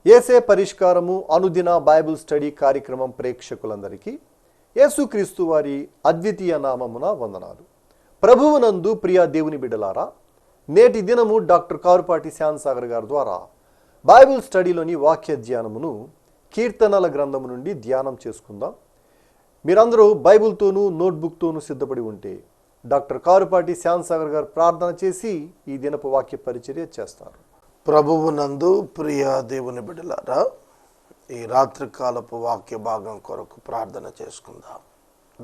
యేసే పరిష్కారము అనుదిన Bible study కార్యక్రమం ప్రేక్షకులందరికీ యేసుక్రీస్తు వారి అద్వితీయ నామమున వందనాలు. ప్రభువునందు ప్రియ దేవుని బిడ్డలారా, నేటి దినము డాక్టర్ కారుపాటి శ్యాన్సాగర్ గారి ద్వారా బైబిల్ స్టడీలోని వాక్య ధ్యానమును కీర్తనల గ్రంథము నుండి ధ్యానం చేసుకుందాం. మీరందరూ బైబిల్తోనూ నోట్బుక్తోనూ సిద్ధపడి ఉంటే డాక్టర్ కారుపాటి శ్యాన్సాగర్ గారు ప్రార్థన చేసి ఈ దినపు వాక్య పరిచర్య చేస్తారు. ప్రభువునందు ప్రియ దేవుని బిడ్డలారా, ఈ రాత్రికాలపు వాక్య భాగం కొరకు ప్రార్థన చేసుకుందాం.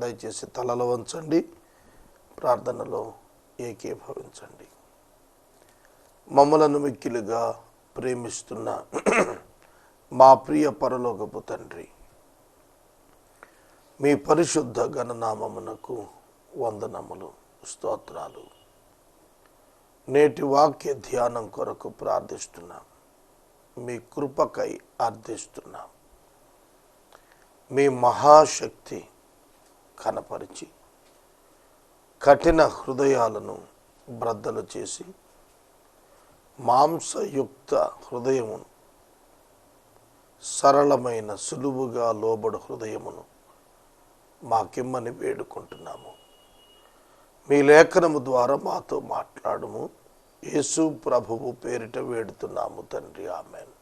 దయచేసి తలలో వంచండి, ప్రార్థనలో ఏకీభవించండి. మమ్మలను మిక్కిలిగా ప్రేమిస్తున్న మా ప్రియ పరలోకపు తండ్రి, మీ పరిశుద్ధ గణనామమునకు వందనములు, స్తోత్రాలు. నేటి వాక్య ధ్యానం కొరకు ప్రార్థిస్తున్నాం. మీ కృపకై అర్థిస్తున్నాం. మీ మహాశక్తి కనపరిచి కఠిన హృదయాలను బ్రద్దలు చేసి మాంసయుక్త హృదయమును, సరళమైన సులువుగా లోబడు హృదయమును మాకిమ్మని వేడుకుంటున్నాము. మీ లేఖనము ద్వారా మాతో మాట్లాడుము. యేసు ప్రభువు పేరిట వేడుతున్నాము తండ్రి, ఆమేన్.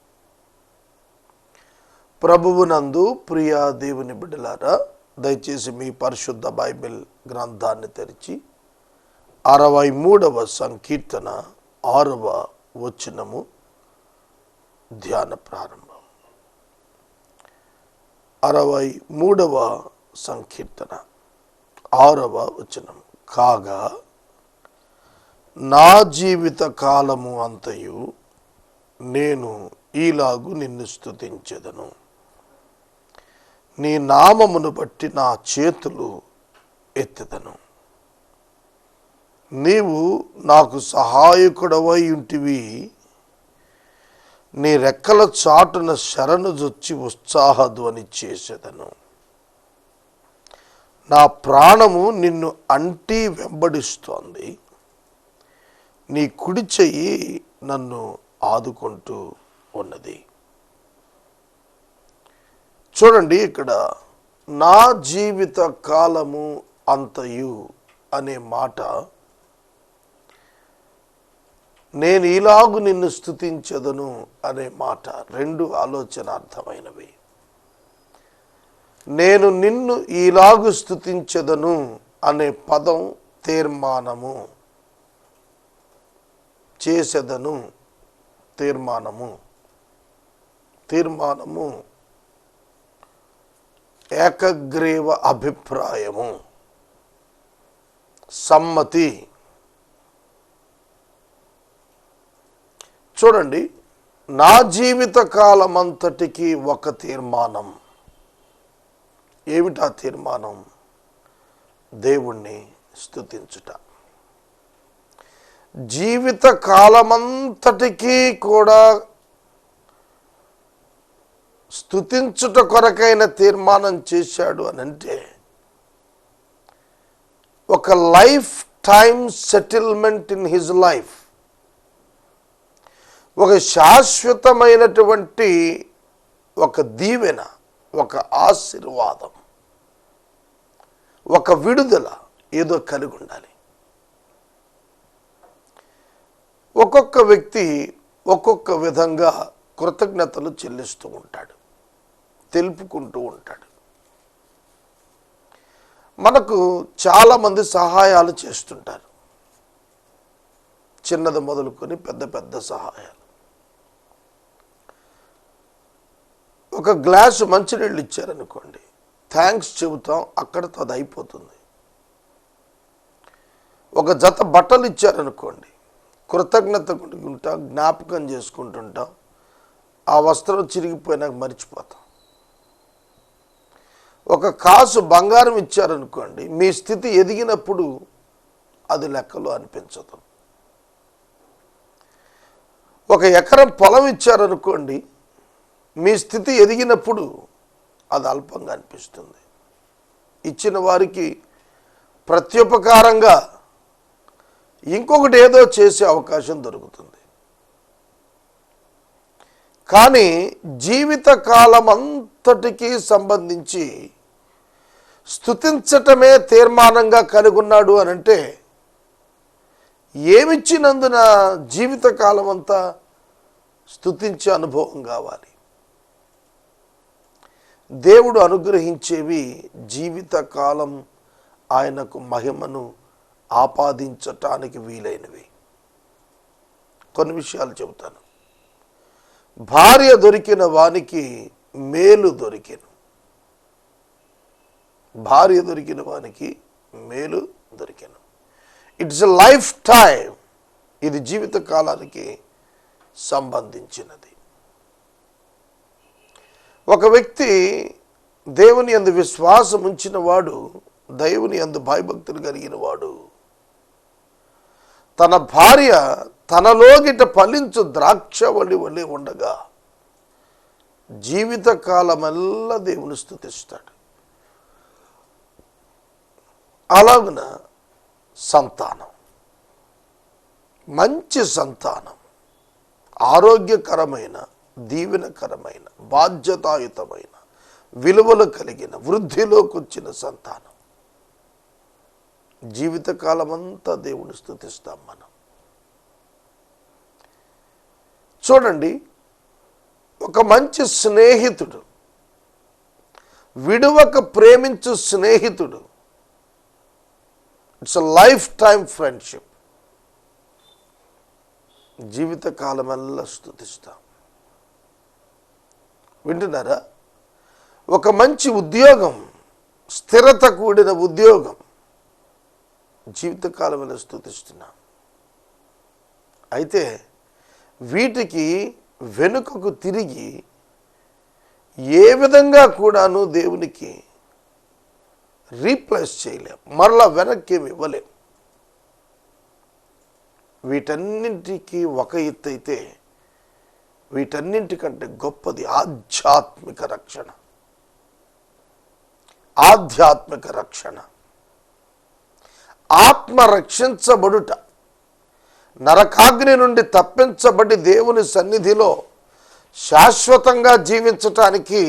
ప్రభువునందు ప్రియ దేవుని బిడ్డలారా, దయచేసి మీ పరిశుద్ధ బైబిల్ గ్రంథాన్ని తెరిచి 63వ సంకీర్తన 6వ వచనము ధ్యాన ప్రారంభం. 63వ సంకీర్తన 6వ వచనం. కాగా నా జీవిత కాలము అంతయు నేను ఈలాగు నిన్ను స్తుతించెదను. నీ నామమును బట్టి నా చేతులు ఎత్తెదను. నీవు నాకు సహాయకుడవై ఉంటివి. నీ రెక్కల చాటున శరణుజొచ్చి ఉత్సాహధ్వని చేసేదను. నా ప్రాణము నిన్ను అంటి వెంబడిస్తోంది. నీ కుడి చెయ్యి నన్ను ఆదుకుంటూ ఉన్నది. చూడండి, ఇక్కడ నా జీవిత కాలము అంతయు అనే మాట, నేను ఇలాగు నిన్ను స్తుతించెదను అనే మాట రెండు ఆలోచనార్థమైనవి. నేను నిన్ను ఈలాగు స్తుతించెదను అనే పదం తీర్మానము, చేసేదను, తీర్మానము, తీర్మానము, ఏకగ్రీవ అభిప్రాయము, సమ్మతి. చూడండి, నా జీవిత కాలమంతటికి ఒక తీర్మానం. ఏమిటా తీర్మానం? దేవుణ్ణి స్తుతించుట. జీవిత కాలమంతటికీ కూడా స్తుతించుట కొరకైన తీర్మానం చేశాడు అని అంటే, ఒక life time settlement in his life, ఒక శాశ్వతమైనటువంటి ఒక దీవెన, ఒక ఆశీర్వాదం, ఒక విడుదల ఏదో కలిగి ఉండాలి. ఒక్కొక్క వ్యక్తి ఒక్కొక్క విధంగా కృతజ్ఞతలు చెల్లిస్తూ ఉంటాడు, తెలుపుకుంటూ ఉంటాడు. మనకు చాలామంది సహాయాలు చేస్తుంటారు, చిన్నది మొదలుకొని పెద్ద పెద్ద సహాయాలు. ఒక గ్లాసు మంచినీళ్ళు ఇచ్చారనుకోండి, థ్యాంక్స్ చెబుతాం, అక్కడితో అది అయిపోతుంది. ఒక జత బట్టలు ఇచ్చారనుకోండి, కృతజ్ఞత ఉంటాం, జ్ఞాపకం చేసుకుంటుంటాం, ఆ వస్త్రం చిరిగిపోయినాక మర్చిపోతాం. ఒక కాసు బంగారం ఇచ్చారనుకోండి, మీ స్థితి ఎదిగినప్పుడు అది లెక్కలో అనిపించదు. ఒక ఎకరం పొలం ఇచ్చారనుకోండి, మీ స్థితి ఎదిగినప్పుడు అది అల్పంగా అనిపిస్తుంది. ఇచ్చిన వారికి ప్రత్యుపకారంగా ఇంకొకటి ఏదో చేసే అవకాశం దొరుకుతుంది. కానీ జీవితకాలం అంతటికీ సంబంధించి స్తుతించటమే తీర్మానంగా కలిగి ఉన్నాడు అని అంటే ఏమిచ్చినందున జీవితకాలం అంతా స్తుతించే అనుభవం కావాలి. దేవుడు అనుగ్రహించేవి జీవితకాలం ఆయనకు మహిమను ఆపాదించటానికి వీలైనవి. కొన్ని విషయాలు చెబుతాను. భార్య దొరికిన వానికి మేలు దొరికెను. భార్య దొరికిన వానికి మేలు దొరికెను. It's a lifetime. ఇది జీవిత కాలానికి సంబంధించినది. ఒక వ్యక్తి దేవుని యందు విశ్వాసం ఉంచిన వాడు, దేవుని యందు భయభక్తులు కలిగిన వాడు, తన భార్య తనలోగిట ఫలించు ద్రాక్షవల్లి వలె ఉండగా జీవితకాలమల్లా దేవుని స్తుతిస్తాడు. అలాగున సంతానం, మంచి సంతానం, ఆరోగ్యకరమైన, దీవెనకరమైన, బాధ్యతాయుతమైన, విలువలు కలిగిన, వృద్ధిలోకి వచ్చిన సంతానం, జీవితకాలం అంతా దేవుని స్తుతిస్తాం మనం. చూడండి, ఒక మంచి స్నేహితుడు, విడువక ప్రేమించు స్నేహితుడు, it's a lifetime friendship. జీవితకాలమల్లా స్తుతిస్తాం. వింటున్నారా? ఒక మంచి ఉద్యోగం, స్థిరత కూడిన ఉద్యోగం, జీవితకాలమల్లా స్తుతిస్తున్నాం. అయితే వీటికి వెనుకకు తిరిగి ఏ విధంగా కూడాను దేవునికి రీప్లేస్ చేయలేం, మరలా వెనక్కి ఏమి ఇవ్వలేం. వీటన్నింటికి ఒక ఎత్తు అయితే వీటన్నింటికంటే గొప్పది ఆధ్యాత్మిక రక్షణ. ఆధ్యాత్మిక రక్షణ, ఆత్మ రక్షించబడుట, నరకాగ్ని నుండి తప్పించబడి దేవుని సన్నిధిలో శాశ్వతంగా జీవించటానికి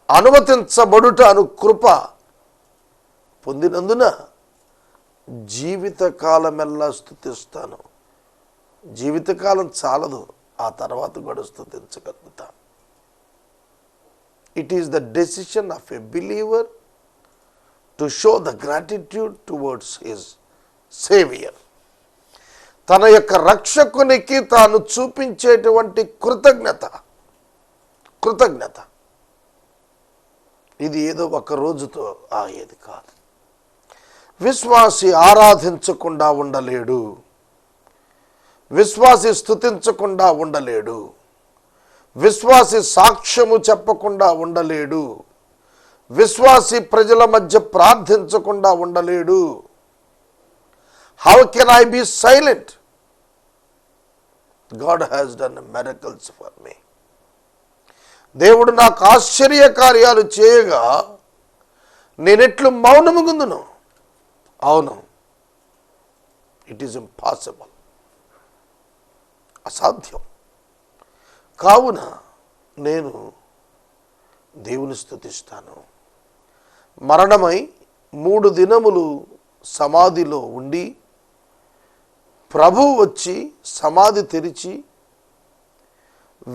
అనుమతించబడుట అను కృప పొందినందున జీవితకాలమెల్లా స్తుతిస్తాను. జీవితకాలం చాలదు, ఆ తర్వాత కూడా స్తుతించగలుగుతాం. It is the decision of a believer to show the gratitude towards his saviour. తన యొక్క రక్షకునికి తాను చూపించేటువంటి కృతజ్ఞత. ఇది ఏదో ఒక రోజుతో ఆగేది కాదు. విశ్వాసి ఆరాధించకుండా ఉండలేడు, విశ్వాసి స్తుతించకుండా ఉండలేడు, విశ్వాసి సాక్ష్యము చెప్పకుండా ఉండలేడు, విశ్వాసి ప్రజల మధ్య ప్రార్థించకుండా ఉండలేడు. How can I be silent? God has done miracles for me. దేవుడు నాకు ఆశ్చర్య కార్యాలు చేయగా నేనెట్లు మౌనముగుందును? అవును, ఇట్ ఈస్ ఇంపాసిబుల్, అసాధ్యం. కావున నేను దేవుని స్తుతిస్తాను. మరణమై 3 దినములు సమాధిలో ఉండి ప్రభువు వచ్చి సమాధి తెరిచి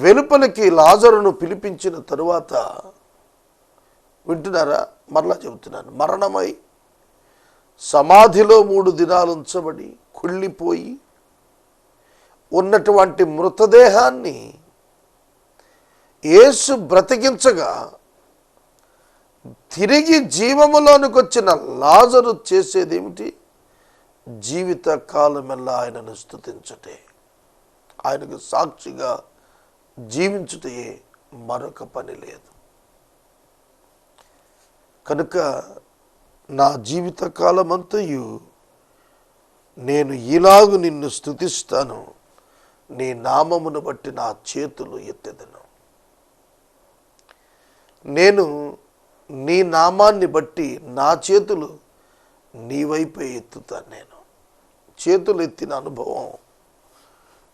వెలుపలికి లాజరును పిలిపించిన తరువాత, వింటున్నారా? మరలా చెబుతున్నాను, మరణమై సమాధిలో 3 దినాలు ఉంచబడి కుళ్ళిపోయి ఉన్నటువంటి మృతదేహాన్ని యేసు బ్రతికించగా తిరిగి జీవములోనికి వచ్చిన లాజరు చేసేదేమిటి? జీవిత కాలమెల్లా ఆయనను స్తుతించుటే, ఆయనకు సాక్షిగా జీవించుటే మరొక పని లేదు. కనుక నా జీవిత కాలమంతయు నేను ఇలాగు నిన్ను స్తుతిస్తాను, నీ నామమును బట్టి నా చేతులు ఎత్తెదను. నేను నీ నామాన్ని బట్టి నా చేతులు నీ వైపే ఎత్తుతాను. నేను చేతులు ఎత్తిన అనుభవం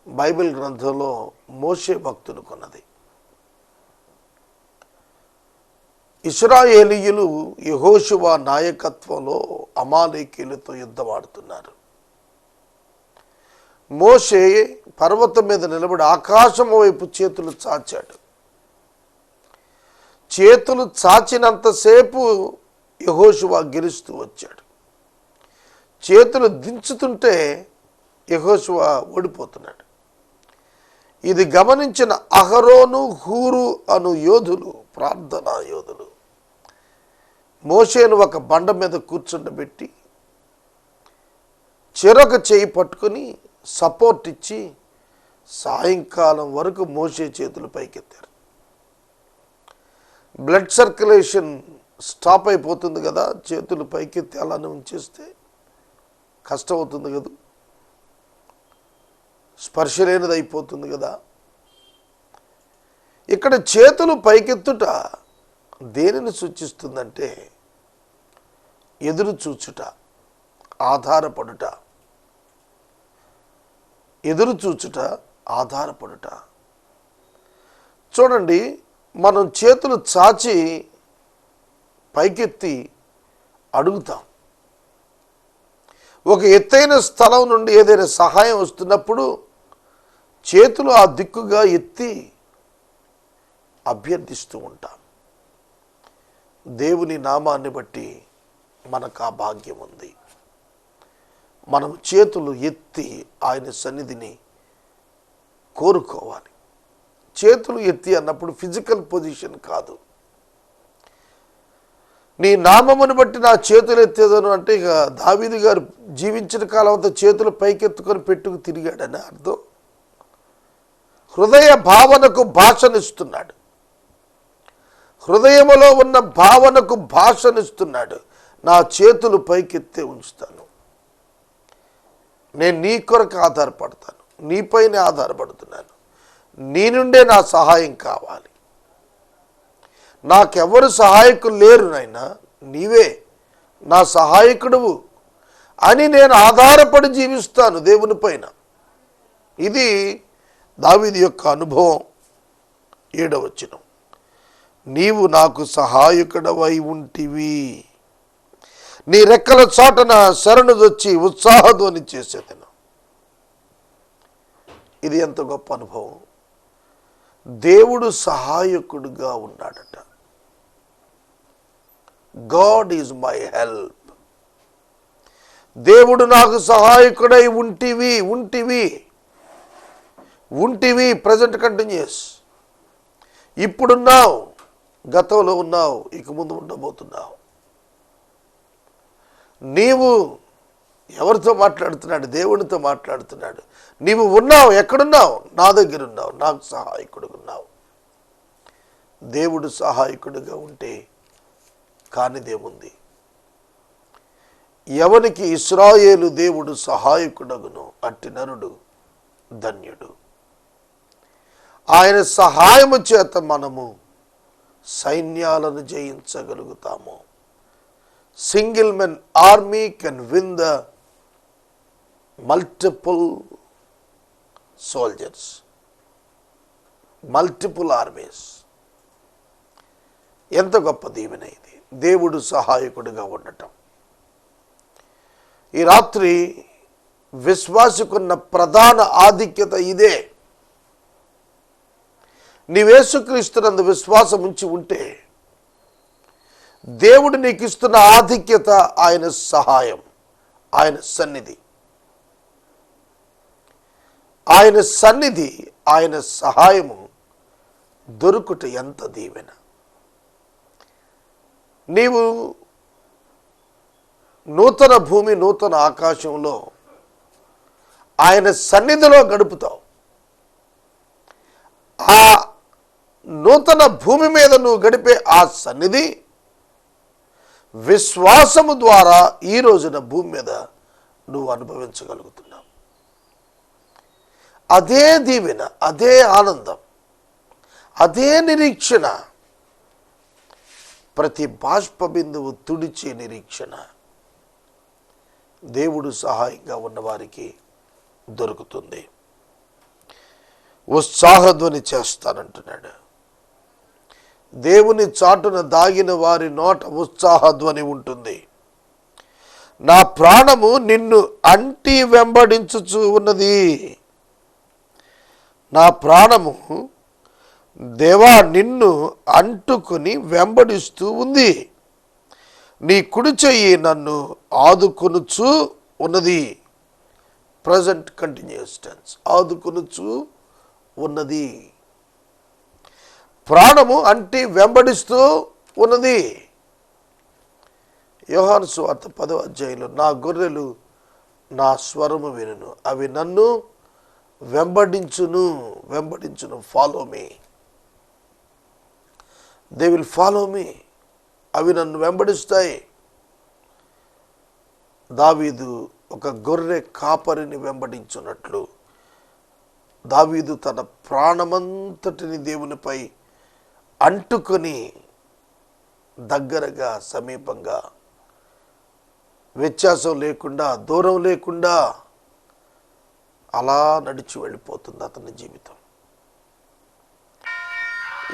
బైబిల్ గ్రంథంలో మోషే భక్తునికున్నది. ఇశ్రాయేలీయులు యెహోషువ నాయకత్వంలో అమాలేకీయులతో యుద్ధమాడుతున్నారు. మోషే పర్వతం మీద నిలబడి ఆకాశం వైపు చేతులు చాచాడు. చేతులు చాచినంతసేపు యెహోషువ గెలుస్తూ వచ్చాడు. చేతులు దించుతుంటే యెహోషువ ఓడిపోతున్నాడు. ఇది గమనించిన అహరోను, హూరు అను యోధులు, ప్రార్థనా యోధులు, మోషేను ఒక బండ మీద కూర్చుండబెట్టి చెరొక చేయి పట్టుకొని సపోర్ట్ ఇచ్చి సాయంకాలం వరకు మోషే చేతులు పైకెత్తారు. బ్లడ్ సర్క్యులేషన్ స్టాప్ అయిపోతుంది కదా, చేతులు పైకెత్తి అలానే ఉంచేస్తే కష్టం అవుతుంది కదా, స్పర్శ లేనిది అయిపోతుంది కదా. ఇక్కడ చేతులు పైకెత్తుట దేనిని సూచిస్తుందంటే ఎదురు చూచుట, ఆధారపడుట. ఎదురు చూచుట, ఆధారపడుట. చూడండి, మనం చేతులు చాచి పైకెత్తి అడుగుతాం. ఒక ఎత్తైన స్థలం నుండి ఏదైనా సహాయం వస్తున్నప్పుడు చేతులు ఆ దిక్కుగా ఎత్తి అభ్యర్థిస్తూ ఉంటాం. దేవుని నామాన్ని బట్టి మనకు ఆ భాగ్యం ఉంది. మనం చేతులు ఎత్తి ఆయన సన్నిధిని కోరుకోవాలి. చేతులు ఎత్తి అన్నప్పుడు ఫిజికల్ పొజిషన్ కాదు. నీ నామమును బట్టి నా చేతులు ఎత్తేదను అంటే ఇక దావీదు గారు జీవించిన కాలం అంతా చేతులు పైకెత్తుకొని పెట్టుకు తిరిగాడని అర్థం. హృదయ భావనకు భాషనిస్తున్నాడు. హృదయములో ఉన్న భావనకు భాషనిస్తున్నాడు. నా చేతులు పైకెత్తే ఉంచుతాను. నేను నీ కొరకు ఆధారపడతాను, నీపైనే ఆధారపడుతున్నాను. నీ నుండే నా సహాయం కావాలి. నాకెవరు సహాయకులు లేరు నాయనా, నీవే నా సహాయకుడువు అని నేను ఆధారపడి జీవిస్తాను దేవుని పైన. ఇది దావీదు యొక్క అనుభవం. 7వ వచనం, నీవు నాకు సహాయకుడవై ఉంటివి, నీ రెక్కల చాటున శరణుదొచ్చి ఉత్సాహధ్వని చేసేదను. ఇది ఎంత గొప్ప అనుభవం. దేవుడు సహాయకుడుగా ఉన్నాడట. God is my help. దేవుడు నాకు సహాయకుడై ఉంటివి, ఉంటివి, ఉంటివి. Present continuous. ఇప్పుడున్నావు, గతంలో ఉన్నావు, ఇక ముందు ఉండబోతున్నావు. నీవు ఎవరితో మాట్లాడుతున్నాడు? దేవునితో మాట్లాడుతున్నాడు. నీవు ఉన్నావు, ఎక్కడున్నావు? నా దగ్గర ఉన్నావు, నాకు సహాయకుడుగా ఉన్నావు. దేవుడు సహాయకుడిగా ఉంటే కానిదేముంది? ఎవనికి ఇశ్రాయేలు దేవుడు సహాయకుడగును అట్టి నరుడు ధన్యుడు. ఆయన సహాయము చేత మనము సైన్యాలను జయించగలుగుతాము. Single men army can win the multiple soldiers, multiple armies. ఎంత గొప్ప దీవెన ఇది, దేవుడు సహాయకుడిగా ఉండటం. ఈ రాత్రి విశ్వాసకున్న ప్రధాన ఆధిక్యత ఇదే. నీవేసుక్రీస్తునందు విశ్వాసం ఉంచి ఉంటే దేవుడు నీకు ఇస్తున్న ఆధిక్యత ఆయన సహాయం, ఆయన సన్నిధి. ఆయన సన్నిధి, ఆయన సహాయము దొరుకుట ఎంత దీవెన. నీవు నూతన భూమి, నూతన ఆకాశంలో ఆయన సన్నిధిలో గడుపుతావు. ఆ నూతన భూమి మీద నువ్వు గడిపే ఆ సన్నిధి విశ్వాసము ద్వారా ఈ రోజున భూమి మీద నువ్వు అనుభవించగలుగుతున్నావు. అదే దీవెన, అదే ఆనందం, అదే నిరీక్షణ, ప్రతి బాష్ప బిందువు తుడిచే నిరీక్షణ దేవుడు సహాయంగా ఉన్నవారికి దొరుకుతుంది. ఉత్సాహధ్వని చేస్తానంటున్నాడు. దేవుని చాటున దాగిన వారి నోట ఉత్సాహధ్వని ఉంటుంది. నా ప్రాణము నిన్ను అంటి వెంబడించుచు ఉన్నది. నా ప్రాణము దేవా నిన్ను అంటుకుని వెంబడిస్తూ ఉంది. నీ కుడి చెయ్యి నన్ను ఆదుకొనుచు ఉన్నది. ప్రజెంట్ కంటిన్యూస్ టెన్స్, ఆదుకొనుచు ఉన్నది. ప్రాణము అంటి వెంబడిస్తూ ఉన్నది. యోహాను సువార్త 10వ అధ్యాయంలో నా గొర్రెలు నా స్వరము వినును, అవి నన్ను వెంబడించును. Follow me. They will follow me. అవి నన్ను వెంబడిస్తాయి. దావీదు ఒక గొర్రె కాపరిని వెంబడించున్నట్లు దావీదు తన ప్రాణమంతటిని దేవునిపై అంటుకొని దగ్గరగా, సమీపంగా, వ్యత్యాసం లేకుండా, దూరం లేకుండా అలా నడిచి వెళ్ళిపోతుంది అతని జీవితం.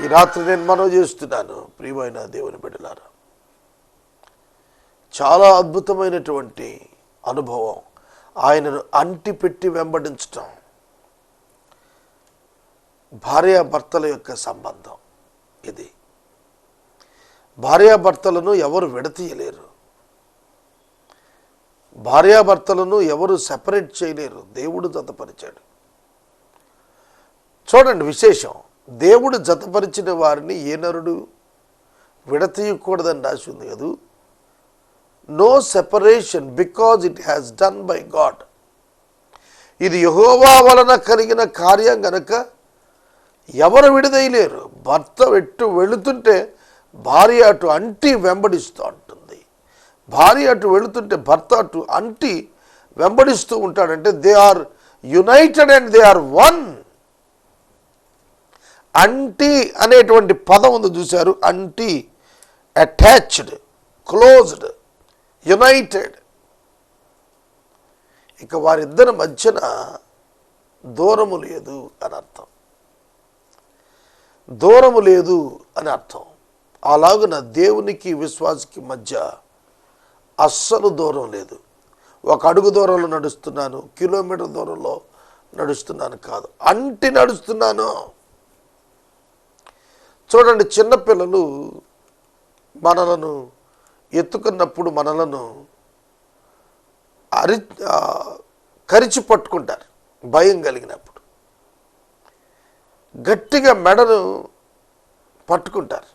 ఈ రాత్రి నేను మనవి చేస్తున్నాను, ప్రియమైన దేవుని బిడ్డలారా, చాలా అద్భుతమైనటువంటి అనుభవం ఆయనను అంటిపెట్టి వెంబడించటం. భార్యాభర్తల యొక్క సంబంధం ఇది. భార్యాభర్తలను ఎవరు విడతీయలేరు. భార్యాభర్తలను ఎవరు సెపరేట్ చేయలేరు. దేవుడు జతపరిచాడు. చూడండి విశేషం, దేవుడు జతపరిచిన వారిని ఏ నరుడు విడతీయకూడదని రాసి ఉంది కదా. No separation because it has done by God. ఇది యెహోవా వలన కలిగిన కార్యం గనక ఎవరు విడదీయలేరు. భర్త వెళుతుంటే భార్య అటు అంటి వెంబడిస్తూ ఉంటుంది. భార్య అటు వెళుతుంటే భర్త అటు అంటి వెంబడిస్తూ ఉంటాడంటే they are united and they are one. అంటి అనేటువంటి పదం ఉంది చూశారు. అంటి, అటాచ్డ్, క్లోజ్డ్, యునైటెడ్. ఇక వారిద్దరి మధ్యన దూరము లేదు అని అర్థం. దూరము లేదు అని అర్థం. అలాగున దేవునికి విశ్వాసికి మధ్య అస్సలు దూరం లేదు. ఒక అడుగు దూరంలో నడుస్తున్నాను, కిలోమీటర్ దూరంలో నడుస్తున్నాను కాదు, అంటి నడుస్తున్నాను. చూడండి, చిన్నపిల్లలు మనలను ఎత్తుకున్నప్పుడు మనలను కరిచి పట్టుకుంటారు. భయం కలిగినప్పుడు గట్టిగా మెడను పట్టుకుంటారు.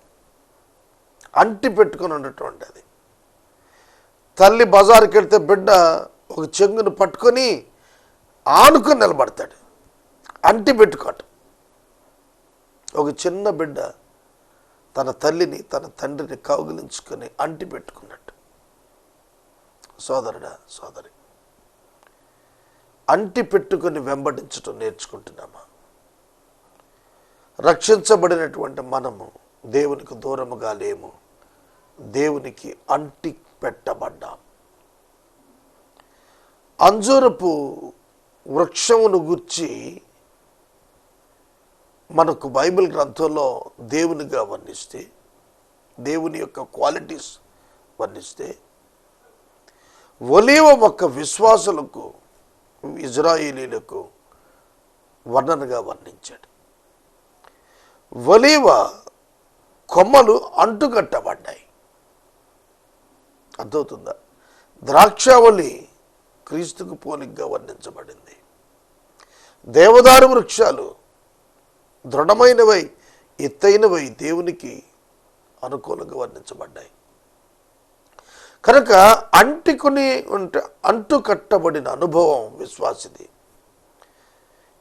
అంటి పెట్టుకొని ఉన్నటువంటి అది. తల్లి బజారుకి వెళ్తే బిడ్డ ఒక చెంగును పట్టుకొని ఆనుకొని నిలబడతాడు. అంటి పెట్టుకోవటం. ఒక చిన్న బిడ్డ తన తల్లిని, తన తండ్రిని కౌగిలించుకొని అంటి పెట్టుకున్నట్టు. సోదరుడా, సోదరి, అంటి పెట్టుకొని వెంబడించటం నేర్చుకుంటున్నామా? రక్షించబడినటువంటి మనము దేవునికి దూరముగా లేము, దేవునికి అంటి పెట్టబడ్డాం. అంజూరపు వృక్షమును గుర్చి మనకు బైబిల్ గ్రంథంలో దేవునిగా వర్ణిస్తే, దేవుని యొక్క క్వాలిటీస్ వర్ణిస్తే, ఒలీవ మొక్క విశ్వాసులకు, ఇజ్రాయేలీలకు వర్ణనగా వర్ణించాడు. ఒలీవ కొమ్మలు అంటుకట్టబడ్డాయి. అర్థమవుతుందా? ద్రాక్షావళి క్రీస్తుకు పోలికగా వర్ణించబడింది. దేవదారు వృక్షాలు దృఢమైనవై, ఎత్తైనవై, దేవునికి అనుకూలంగా వర్ణించబడ్డాయి. కనుక అంటుకుని అంటు కట్టబడిన అనుభవం విశ్వాసిది.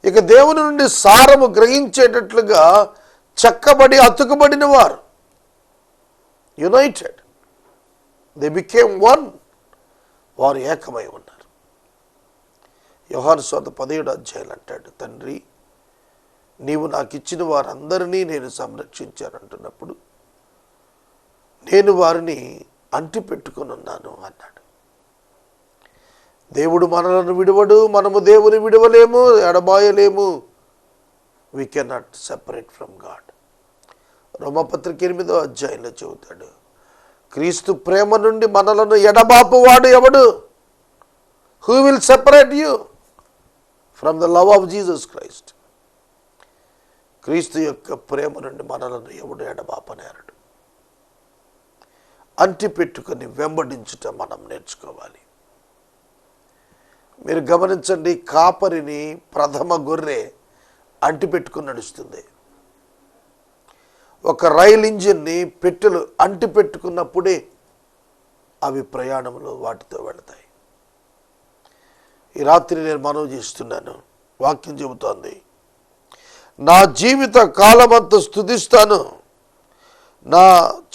ఇక దేవుని నుండి సారము గ్రహించేటట్లుగా చెక్కబడి అతుకబడిన వారు, యునైటెడ్, దే బికేమ్ వన్. వారు ఏకమై ఉన్నారు. యోహాను సువార్త 17వ అధ్యాయం అంటాడు, తండ్రి నీవు నాకు ఇచ్చిన వారందరినీ నేను సంరక్షించాను అంటున్నప్పుడు నేను వారిని అంటి పెట్టుకుని ఉన్నాను అన్నాడు. దేవుడు మనలను విడవడు, మనము దేవుని విడవలేము, ఎడబాయలేము. We cannot separate from God. రోమపత్రిక 8వ అధ్యాయంలో చెబుతాడు, క్రీస్తు ప్రేమ నుండి మనలను ఎడబాపువాడు ఎవడు? Who will separate you from the love of Jesus Christ? క్రీస్తు యొక్క ప్రేమ నుండి మనలను ఎవడు ఎడబాపనేరడు. అంటి పెట్టుకొని వెంబడించుట మనం నేర్చుకోవాలి. మీరు గమనించండి, కాపరిని ప్రథమ గొర్రె అంటి పెట్టుకుని నడుస్తుంది. ఒక రైలు ఇంజిన్ని పెట్టెలు అంటి పెట్టుకున్నప్పుడే అవి ప్రయాణంలో వాటితో వెళతాయి. ఈ రాత్రి నేను మనవి చేస్తున్నాను, వాక్యం చెబుతోంది, నా జీవిత కాలమంతా స్తుతిస్తాను, నా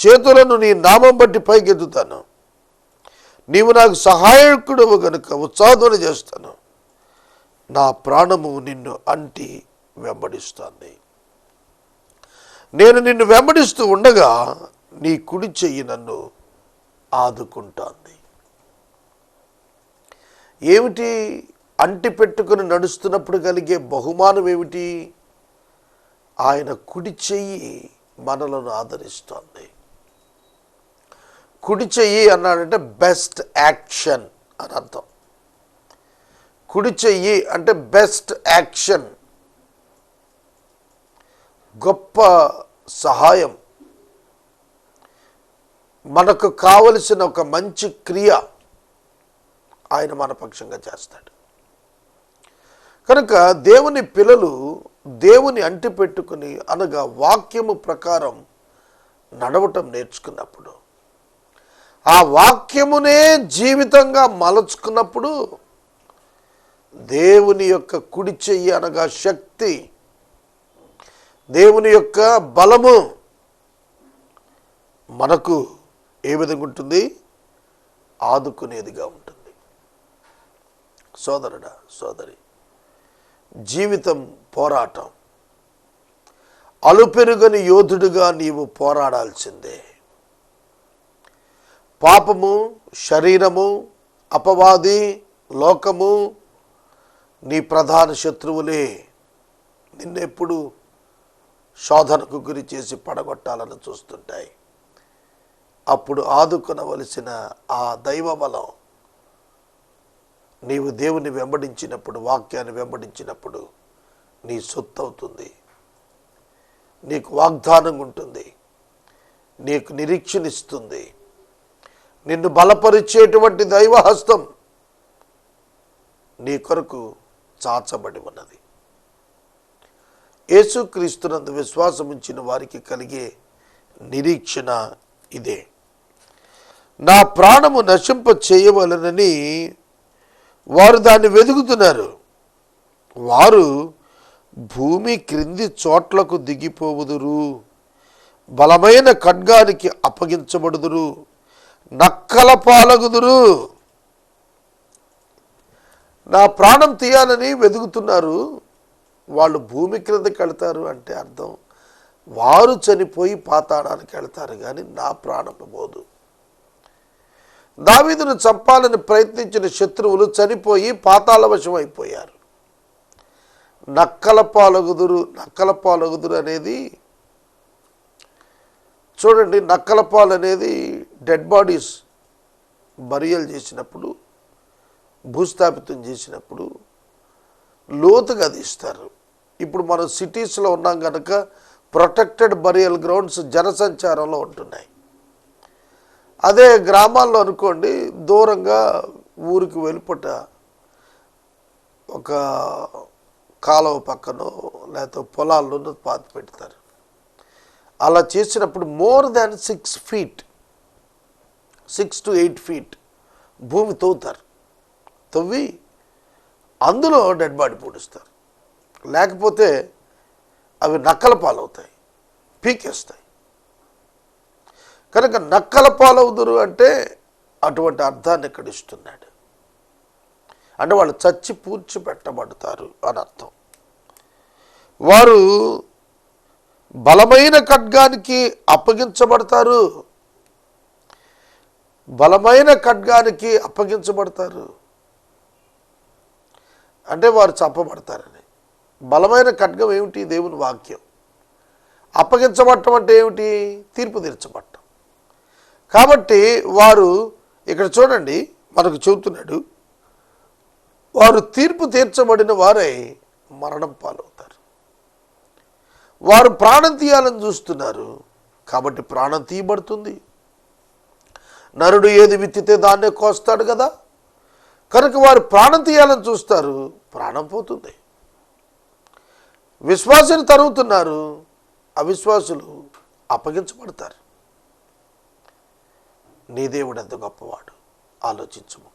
చేతులను నీ నామం బట్టి పైకెత్తుతాను, నీవు నాకు సహాయకుడవు గనుక ఉత్సాహధ్వని చేస్తాను, నా ప్రాణము నిన్ను అంటి వెంబడిస్తోంది. నేను నిన్ను వెంబడిస్తూ ఉండగా నీ కుడి చెయ్యి నన్ను ఆదుకుంటోంది. ఏమిటి అంటి పెట్టుకుని నడుస్తున్నప్పుడు కలిగే బహుమానం ఏమిటి? ఆయన కుడి చెయ్యి మనలను ఆదరిస్తోంది. కుడి చెయ్యి అన్నాడంటే బెస్ట్ యాక్షన్ అని అర్థం. కుడి చెయ్యి అంటే బెస్ట్ యాక్షన్, గొప్ప సహాయం, మనకు కావలసిన ఒక మంచి క్రియ ఆయన మన పక్షంగా చేస్తాడు. కనుక దేవుని పిల్లలు దేవుని అంటి పెట్టుకుని అనగా వాక్యము ప్రకారం నడవటం నేర్చుకున్నప్పుడు, ఆ వాక్యమునే జీవితంగా మలచుకున్నప్పుడు దేవుని యొక్క కుడి చెయ్యి అనగా శక్తి, దేవుని యొక్క బలము మనకు ఏ విధంగా ఉంటుంది? ఆదుకునేదిగా ఉంటుంది. సోదరుడా, సోదరి, జీవితం పోరాటం. అలుపెరుగని యోధుడుగా నీవు పోరాడాల్సిందే. పాపము, శరీరము, అపవాది, లోకము నీ ప్రధాన శత్రువులే. నిన్నెప్పుడు శోధనకు గురి చేసి పడగొట్టాలని చూస్తుంటాయి. అప్పుడు ఆదుకొనవలసిన ఆ దైవ బలం నీవు దేవుని వెంబడించినప్పుడు, వాక్యాన్ని వెంబడించినప్పుడు నీ సొత్తు అవుతుంది. నీకు వాగ్దానం ఉంటుంది, నీకు నిరీక్షణ ఇస్తుంది. నిన్ను బలపరిచేటువంటి దైవహస్తం నీ కొరకు చాచబడి ఉన్నది. యేసుక్రీస్తునందు విశ్వాసం ఉంచిన వారికి కలిగే నిరీక్షణ ఇదే. నా ప్రాణము నశింప చేయవలనని వారు దాన్ని వెదుగుతున్నారు. వారు భూమి క్రింది చోట్లకు దిగిపోవుదురు, బలమైన ఖడ్గానికి అప్పగించబడుదురు, నక్కల పాలగుదురు. నా ప్రాణం తీయాలని వెదుగుతున్నారు, వాళ్ళు భూమి క్రిందకి వెళ్తారు అంటే అర్థం వారు చనిపోయి పాతాళానికి వెళ్తారు, కానీ నా ప్రాణం పోదు. దావీదును చంపాలని ప్రయత్నించిన శత్రువులు చనిపోయి పాతాళవశం అయిపోయారు. నక్కల పాలగుదురు అనేది చూడండి, నక్కల పాలు అనేది డెడ్ బాడీస్ బరియల్ చేసినప్పుడు, భూస్థాపితం చేసినప్పుడు లోతుగా తీస్తారు. ఇప్పుడు మనం సిటీస్లో ఉన్నాం కనుక ప్రొటెక్టెడ్ బరియల్ గ్రౌండ్స్ జనసంచారంలో ఉంటున్నాయి. అదే గ్రామాల్లో అనుకోండి, దూరంగా ఊరికి వెలుపట ఒక కాలువ పక్కనో లేకపోతే పొలాల్లోనూ పాతి పెడతారు. అలా చేసినప్పుడు more than 6 feet 6 to 8 feet భూమి తవ్వుతారు. తవ్వి అందులో డెడ్ బాడీ పూడుస్తారు. లేకపోతే అవి నక్కల పాలవుతాయి, పీకేస్తాయి. కనుక నక్కల పాలవుదురు అంటే అటువంటి అర్థాన్ని ఇక్కడ ఇస్తున్నాడు. అంటే వాళ్ళు చచ్చి పూడ్చిపెట్టబడతారు అని అర్థం. వారు బలమైన ఖడ్గానికి అప్పగించబడతారు, బలమైన ఖడ్గానికి అప్పగించబడతారు అంటే వారు చంపబడతారని. బలమైన ఖడ్గం ఏమిటి? దేవుని వాక్యం. అప్పగించబట్టం అంటే ఏమిటి? తీర్పు తీర్చబట్టం. కాబట్టి వారు ఇక్కడ చూడండి, మనకు చెబుతున్నాడు, వారు తీర్పు తీర్చబడిన వారై మరణం పాలవుతారు. వారు ప్రాణం తీయాలని చూస్తున్నారు, కాబట్టి ప్రాణం తీయబడుతుంది. నరుడు ఏది విత్తితే దాన్నే కోస్తాడు కదా. కనుక వారు ప్రాణం తీయాలని చూస్తారు, ప్రాణం పోతుంది. విశ్వాసులు తరుగుతున్నారు, అవిశ్వాసులు అప్పగించబడతారు. నీ దేవుడు ఎంత గొప్పవాడు ఆలోచించుము.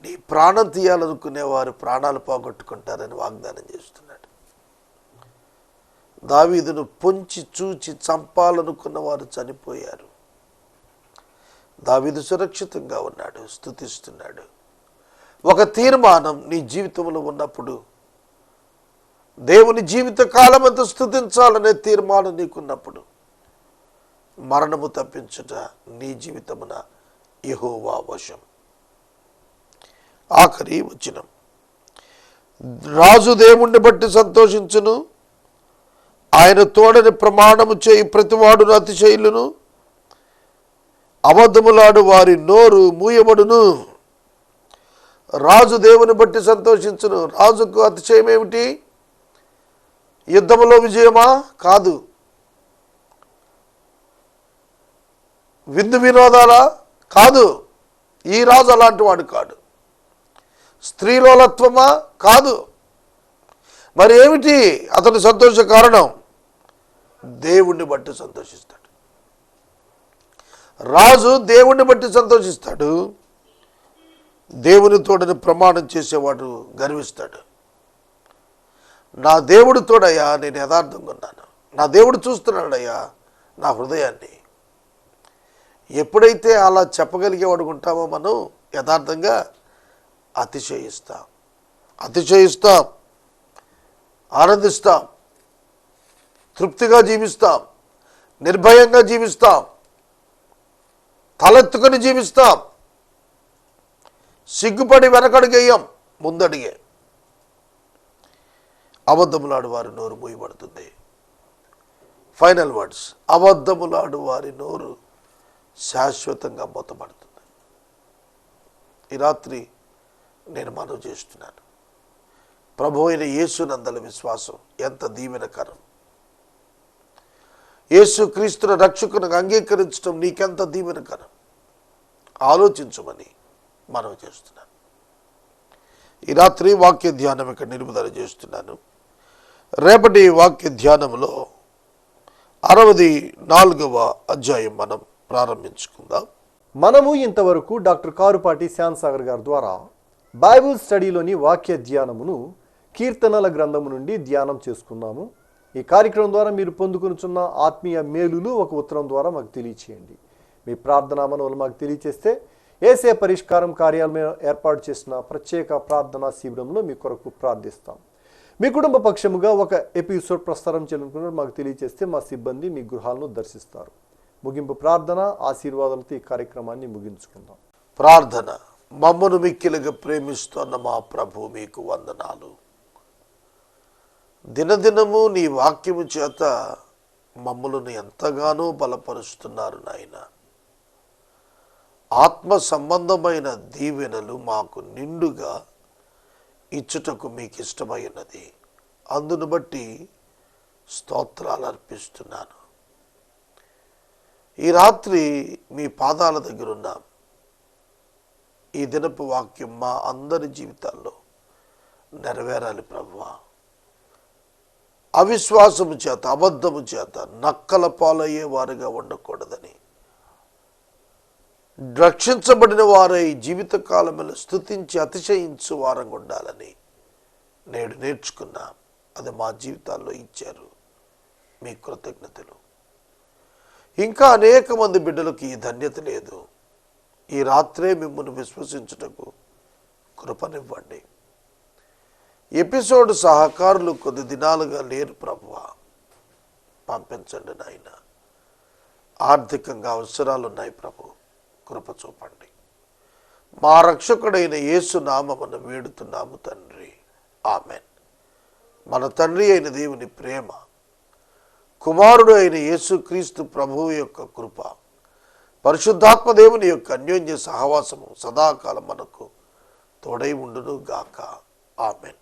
నీ ప్రాణం తీయాలనుకునేవారు ప్రాణాలు పోగొట్టుకుంటారని వాగ్దానం చేస్తున్నాడు. దావీదును పొంచి చూచి చంపాలనుకున్న వారు చనిపోయారు. దావీదు సురక్షితంగా ఉన్నాడు, స్తుతిస్తున్నాడు. ఒక తీర్మానం నీ జీవితంలో ఉన్నప్పుడు, దేవుని జీవిత కాలం అంతా స్తుతించాలనే తీర్మానం నీకున్నప్పుడు, మరణము తప్పించుట నీ జీవితమున యెహోవా వశం. ఆఖరి వచనం, రాజు దేవుణ్ణి బట్టి సంతోషించును, ఆయన తోడని ప్రమాణము చేయి ప్రతివాడును అతిశైలును, అబద్ధములాడు వారి నోరు మూయబడును. రాజు దేవుని బట్టి సంతోషించును. రాజుకు అతిశయం ఏమిటి? యుద్ధములో విజయమా? కాదు. విందు వినోదాలా? కాదు. ఈ రాజు అలాంటి వాడు కాడు. స్త్రీలోలత్వమా? కాదు. మరి ఏమిటి అతని సంతోష కారణం? దేవుణ్ణి బట్టి సంతోషిస్తాడు. రాజు దేవుణ్ణి బట్టి సంతోషిస్తాడు. దేవుని తోడని ప్రమాణం చేసేవాడు గర్విస్తాడు. నా దేవుడు తోడయ్యా, నేను యథార్థంగా ఉన్నాను, నా దేవుడు చూస్తున్నాడయ్యా నా హృదయాన్ని. ఎప్పుడైతే అలా చెప్పగలిగేవాడు ఉంటామో మనం యథార్థంగా అతిశయిస్తాం, ఆనందిస్తాం, తృప్తిగా జీవిస్తాం, నిర్భయంగా జీవిస్తాం, తలెత్తుకొని జీవిస్తాం, సిగ్గుపడి వెనకడుగేయం, ముందడిగే. అబద్ధములాడు వారి నోరు మూయబడుతుంది. ఫైనల్ వర్డ్స్, అబద్ధములాడు వారి నోరు శాశ్వతంగా మూతబడుతుంది. ఈ రాత్రి నేను మనవి చేస్తున్నాను, ప్రభు అయిన యేసునందల విశ్వాసం ఎంత దీవెనకరం. యేసు క్రీస్తును రక్షకునిగా అంగీకరించడం నీకెంత దీవెనకరం ఆలోచించమని మనవి చేస్తున్నాను. ఈ రాత్రి వాక్య ధ్యానం ఇక్కడ నిలుపుదల చేస్తున్నాను. రేపటి వాక్య ధ్యానంలో 64వ అధ్యాయం మనం ప్రారంభించుకుందాం. మనము ఇంతవరకు డాక్టర్ కారుపాటి శ్యామ్సాగర్ గారి ద్వారా బైబిల్ స్టడీలోని వాక్య ధ్యానమును కీర్తనల గ్రంథము నుండి ధ్యానం చేసుకున్నాము. ఈ కార్యక్రమం ద్వారా మీరు పొందుకునుచున్న ఆత్మీయ మేలులు ఒక ఉత్తరం ద్వారా మాకు తెలియచేయండి. మీ ప్రార్థనా మనవులు మాకు తెలియచేస్తే ఏసే పరిష్కారం కార్యాలయం ఏర్పాటు చేసిన ప్రత్యేక ప్రార్థనా శిబిరంలో మీ కొరకు ప్రార్థిస్తాం. మీ కుటుంబ పక్షముగా ఒక ఎపిసోడ్ ప్రసారం చేయాలనుకున్న మాకు తెలియచేస్తే మా సిబ్బంది మీ గృహాలను దర్శిస్తారు. ముగింపు ప్రార్థన ఆశీర్వాదాలతో ఈ కార్యక్రమాన్ని ముగించుకుందాం. ప్రార్థన. మమ్మను మిక్కిలిగా ప్రేమిస్తున్న మా ప్రభు మీకు వందనాలు. దినదినము నీ వాక్యము చేత మమ్మలను ఎంతగానో బలపరుస్తున్నారు నాయన. ఆత్మ సంబంధమైన దీవెనలు మాకు నిండుగా ఇచ్చుటకు మీకు ఇష్టమైనది. అందును బట్టి స్తోత్రాలు అర్పిస్తున్నాను. ఈ రాత్రి మీ పాదాల దగ్గర ఉన్నాం. ఈ దినపు వాక్యం మా అందరి జీవితాల్లో నెరవేరాలి ప్రభువా. అవిశ్వాసము చేత, అబద్ధము చేత నక్కల పాలయ్యే వారుగా ఉండకూడదని, రక్షించబడిన వారై జీవితకాలములో స్తుతించి అతిశయించు వారంగా ఉండాలని నేడు నేర్చుకున్నాం. అది మా జీవితాల్లో ఇచ్చారు. మీ కృతజ్ఞతలు. ఇంకా అనేక మంది బిడ్డలకు ఈ ధన్యత లేదు. ఈ రాత్రే మిమ్మల్ని విశ్వసించుటకు కృపనివ్వండి. ఎపిసోడ్ సహకారులు కొద్ది దినాలుగా లేరు ప్రభువా, పంపించండి నాయన. ఆర్థికంగా అవసరాలు ఉన్నాయి ప్రభు, కృప చూపండి. మా రక్షకుడైన యేసు నామమున వేడుతున్నాము తండ్రి, ఆమెన్. మన తండ్రి అయిన దేవుని ప్రేమ, కుమారుడు అయిన యేసుక్రీస్తు ప్రభువు యొక్క కృప, పరిశుద్ధాత్మ దేవుని యొక్క అన్యోన్య సహవాసము సదాకాలం మనకు తోడై ఉండును గాక. ఆమెన్.